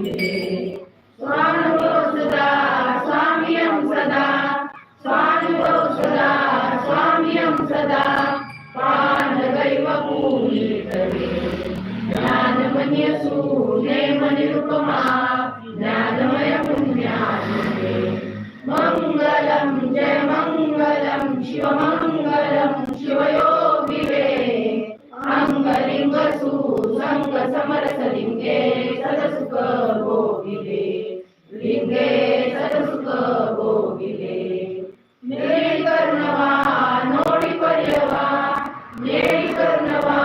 स्वानुभव सदा स्वाम्यं सदा स्वानुभव सदा स्वाम्यं सदा पानदैव पूजितवे ज्ञानमन्यसु नेमनिरुपमा ज्ञानमय पुण्यात्मके मंगलम जय मंगलम शिवमंगलम शिवयोगिवे अंगलिंग सुसंग समरसलिंगे सदसुख भोगिवे लिंगे सदसुख भोगिवे नेळी कर्णवा नोडी पर्यवा नेळी कर्णवा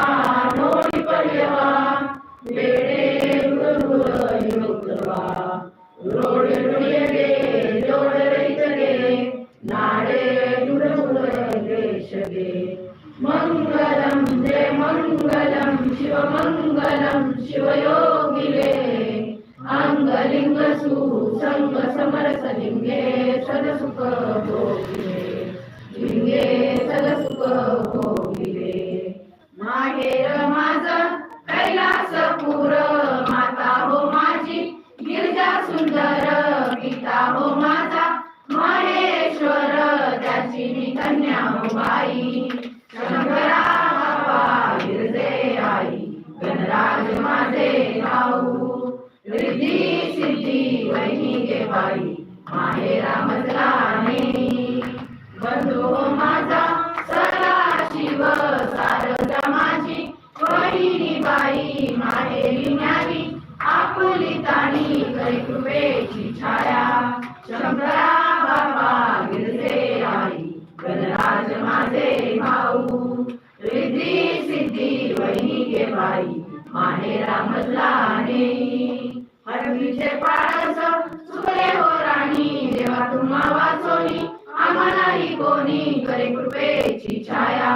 नोडी पर्यवा वेडे रुडरुडयुक्तवा रोडे रुडयगे जोड रैतगे नाडे दुडमुडगेशगे मंगलम जय मंगलम शिवमंगलम शिवयोगिवे अंगलिंग सुसंग समरसलिंगे सदसुख भोगिवे लिंगे सदसुख भोगिवे माहेर माझं कैलासपुर माता हो माझी गिरजा सुंदर पिता हो माझा महेश्वर त्याची मी कन्या हो बाई शंकरा बाबा गिरजे आई गणराज माझे भाऊ रिद्धी सिद्धी वहिनी गे बाई माहेरा मजलाने बंधू हो माझा सदा शिव सारदा माझी वहिनी बाई माहेरी न्यावी आपुली ताणी करी कृपेची छाया शंकरा बाबा गिरजे आई गणराज माझे भाऊ रिद्धी सिद्धी वहिनी गे बाई माहेरा मजलाने हरवीचे पाळस चुकले हो राणी देवा तुम्हा वाचोनी आम्हालाही कोणी करे कृपेची छाया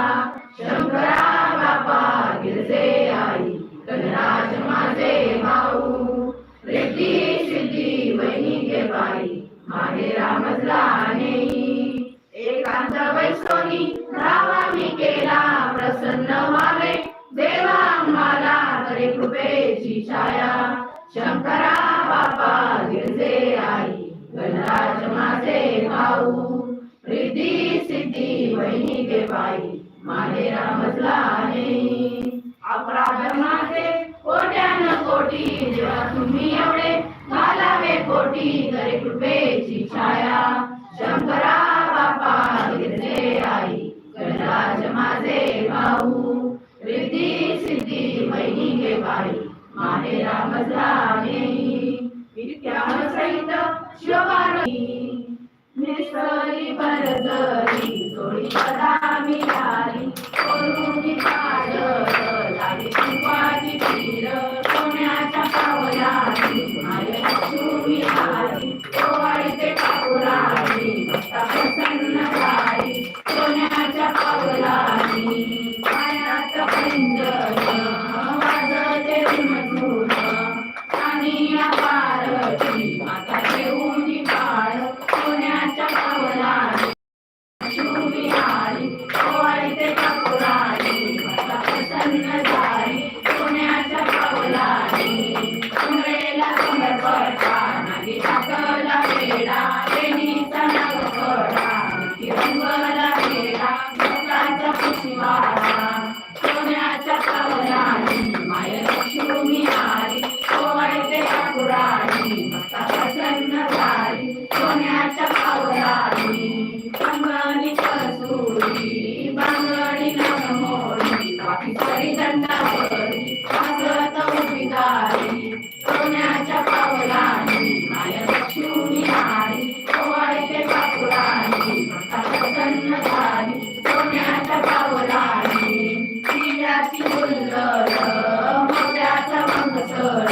शंकरा बाबा गिरजे आई गणराज माझे भाऊ रिद्धी सिद्धी वहिनी गे बाई माहेरा मजलाने एकांत वैसोनी रावा मी केला प्रसन्न व्हावे देवा आम्हाला करे कृपेची छाया शंकरा बाबा गिरजे आई गणराज माझे भाऊ रिद्धी सिद्धी वहिनी गे बाई माहेरा मजलाने अपराध माझे कोट्यान कोटी देवा तुम्ही एवढे घालावे कोटी करे कृपेची छाया शंकरा बापा गिरजे आई गणराज माझे भाऊ रिद्धी सिद्धी वहिनी गे बाई माहेरा मजलाने विद्यान सहित शिवबानी निसरी बरजरी जोडी सदा मिळाली करुणी काजळ लागे कुंकवाची तीर सोन्याच्या पावलाची माये लक्ष्मी आली ओवाळीते ठाकुराची भक्ता प्रसन्न झाली सोन्याच्या पावलाची पायात पैंजण वाजते झुणझुण आणि पारची माता देऊनी काळ सोन्याच्या पावलाची लक्ष्मी आली ओवाळीते ठाकुराची भक्ता प्रसन्न झाली सोन्याच्या पावलाची सुंदरेला सुंदर पडता नागी टाकला वेडा रेणीचा नाग पडा रंगला वेडा भक्ताच्या पुष्पाला सोन्याच्या पावलाची माय लक्ष्मी आली ओवाळीते ठाकुराची भक्ता प्रसन्न झाली सोन्याच्या पावलाची अंगणी कसुरी बांगडी नमोरी पाठी सरी दंडावरी हसत उभी झाली सोन्याच्या पावलाची माय लक्ष्मी आली ओवाळीते ठाकुराची भक्ता प्रसन्न झाली सोन्याच्या पावलाची किल्ल्याची गुल्लर मोत्याचा मंगसर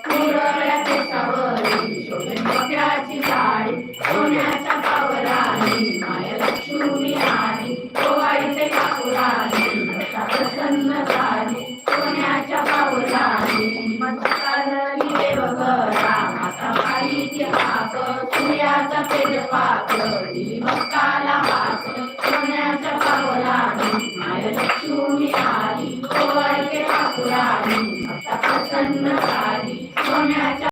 कुरळ्या केसावरी शोभे मोत्याची साडी सोन्याच्या पावलाची माय लक्ष्मी आली ओवाळीते ठाकुराची भक्ता प्रसन्न झाली सोन्याच्या पावलाची मत्स्याची देवघरा माता बाईची हाक सूर्याचा तेज पाक दिली भक्ताला हाक सोन्याच्या पावलाची माय लक्ष्मी आली ओवाळीते ठाकुराची भक्ता प्रसन्न झाली